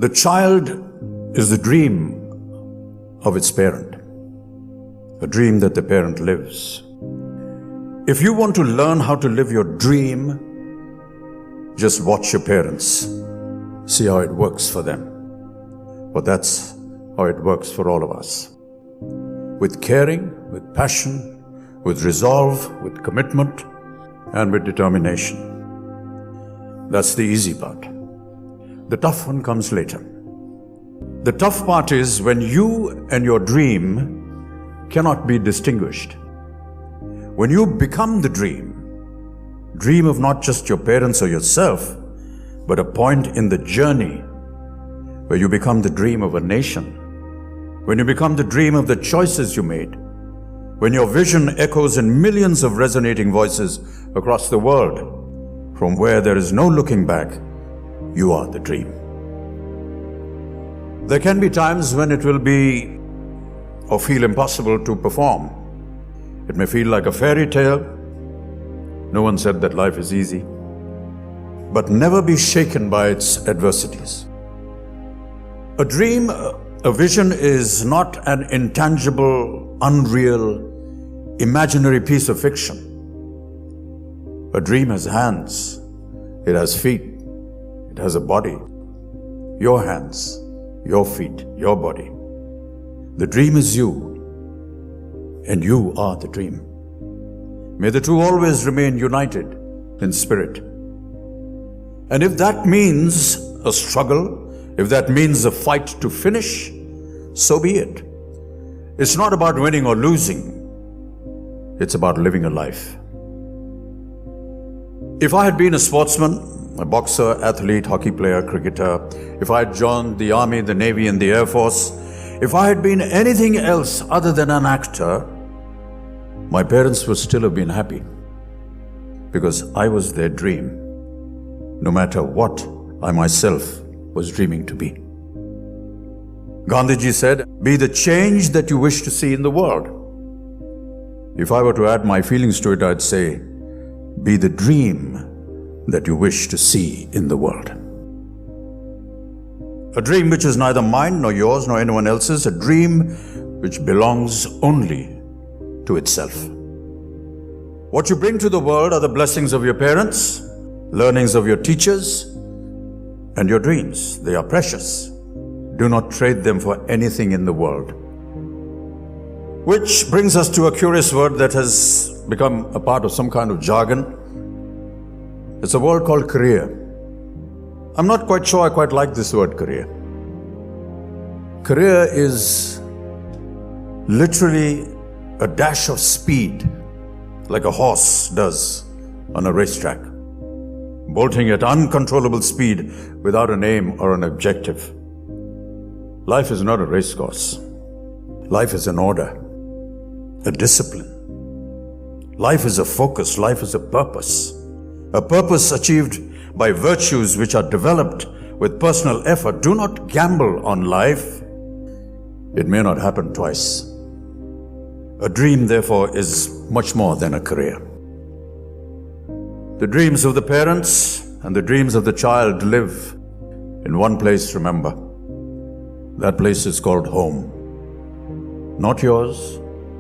The child is the dream of its parent, a dream that the parent lives. If you want to learn how to live your dream, just watch your parents. See how it works for them. But that's how it works for all of us. With caring, with passion, with resolve, with commitment, and with determination. That's the easy part. The tough one comes later. The tough part is when you and your dream cannot be distinguished. When you become the dream of not just your parents or yourself, but a point in the journey where you become the dream of a nation, when you become the dream of the choices you made, when your vision echoes in millions of resonating voices across the world, from where there is no looking back, you are the dream. There can be times when it will be or feel impossible to perform. It may feel like a fairy tale. No one said that life is easy. But never be shaken by its adversities. A dream, a vision is not an intangible, unreal, imaginary piece of fiction. A dream has hands, it has feet, it has a body. Your hands, your feet, your body. The dream is you, and you are the dream. May the two always remain united in spirit. And if that means a struggle, if that means a fight to finish, so be it. It's not about winning or losing. It's about living a life. If I had been a sportsman, a boxer, athlete, hockey player, cricketer, if I had joined the army, the navy, and the air force, if I had been anything else other than an actor, my parents would still have been happy because I was their dream, no matter what I myself was dreaming to be. Gandhiji said, "Be the change that you wish to see in the world." If I were to add my feelings to it, I'd say, be the dream that you wish to see in the world. A dream which is neither mine, nor yours, nor anyone else's, a dream which belongs only to itself. What you bring to the world are the blessings of your parents, learnings of your teachers, and your dreams. They are precious. Do not trade them for anything in the world. Which brings us to a curious word that has become a part of some kind of jargon. It's a word called career. I'm not quite sure I quite like this word career. Career is literally a dash of speed, like a horse does on a racetrack, bolting at uncontrollable speed without an aim or an objective. Life is not a race course. Life is an order, a discipline. Life is a focus. Life is a purpose achieved by virtues which are developed with personal effort. Do not gamble on life. It may not happen twice. A dream, therefore, is much more than a career. The dreams of the parents and the dreams of the child live in one place, remember. That place is called home. Not yours,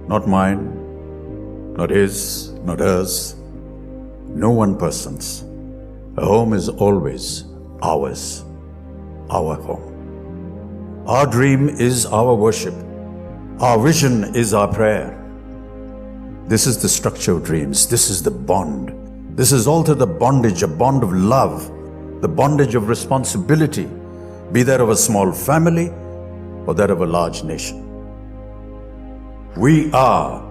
not mine, not his, not hers. No one person's. A home is always ours, our home. Our dream is our worship. Our vision is our prayer. This is the structure of dreams. This is the bond. This is also the bondage, a bond of love, the bondage of responsibility, be that of a small family or that of a large nation. We are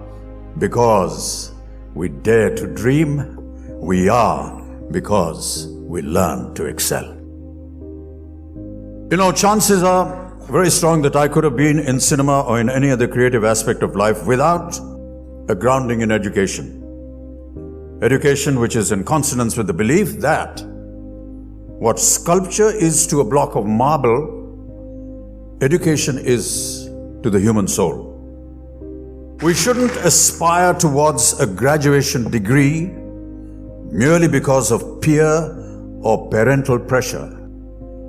because we dare to dream. We are because we learn to excel. You know, chances are very strong that I could have been in cinema or in any other creative aspect of life without a grounding in education. Education which is in consonance with the belief that what sculpture is to a block of marble, education is to the human soul. We shouldn't aspire towards a graduation degree merely because of peer or parental pressure.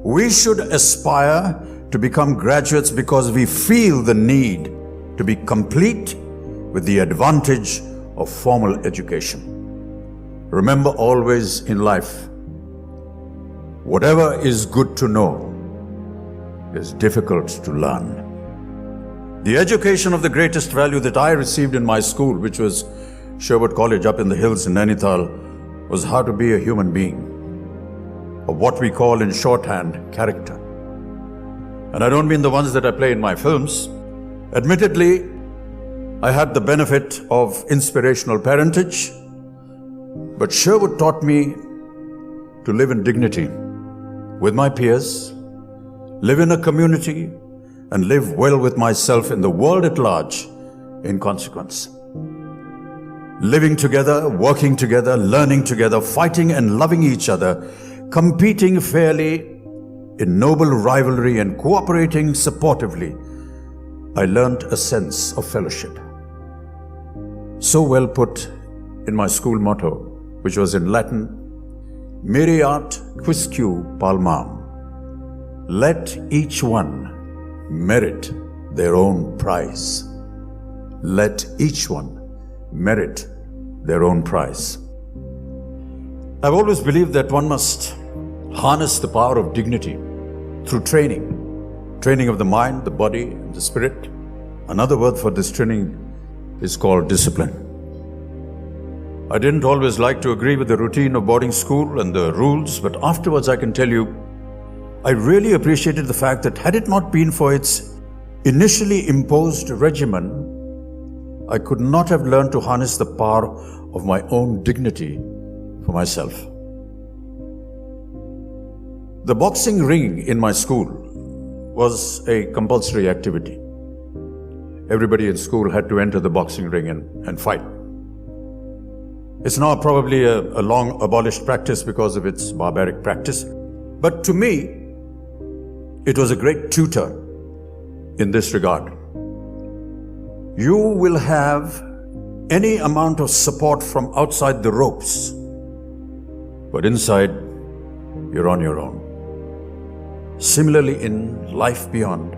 We should aspire to become graduates because we feel the need to be complete with the advantage of formal education. Remember always in life, whatever is good to know is difficult to learn. The education of the greatest value that I received in my school, which was Sherwood College up in the hills in Nainital, was how to be a human being, or what we call in shorthand, character. And I don't mean the ones that I play in my films. Admittedly, I had the benefit of inspirational parentage, but Sherwood taught me to live in dignity with my peers, live in a community, and live well with myself in the world at large in consequence. Living together, working together, learning together, fighting and loving each other, competing fairly in noble rivalry and cooperating supportively, I learned a sense of fellowship. So well put in my school motto, which was in Latin, Miriat quisque palmam. Let each one merit their own prize. Let each one merit their own prize. I've always believed that one must harness the power of dignity through training of the mind, the body, and the spirit. Another word for this training is called discipline. I didn't always like to agree with the routine of boarding school and the rules, but afterwards I can tell you, I really appreciated the fact that had it not been for its initially imposed regimen, I could not have learned to harness the power of my own dignity for myself. The boxing ring in my school was a compulsory activity. Everybody in school had to enter the boxing ring and fight. It's now probably a long abolished practice because of its barbaric practice. But to me, it was a great tutor in this regard. You will have any amount of support from outside the ropes, but inside, you're on your own. Similarly, in life beyond,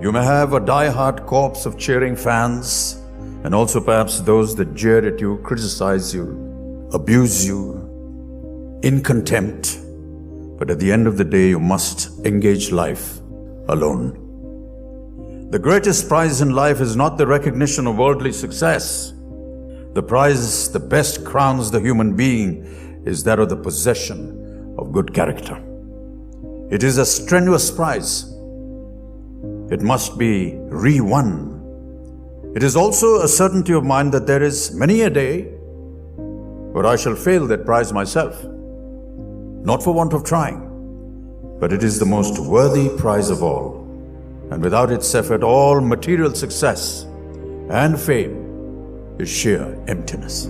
you may have a die-hard corps of cheering fans, and also perhaps those that jeer at you, criticize you, abuse you, in contempt. But at the end of the day, you must engage life alone. The greatest prize in life is not the recognition of worldly success. The prize that best crowns the human being is that of the possession of good character. It is a strenuous prize. It must be re-won. It is also a certainty of mind that there is many a day where I shall fail that prize myself. Not for want of trying, but it is the most worthy prize of all. And without its effort, all material success and fame is sheer emptiness.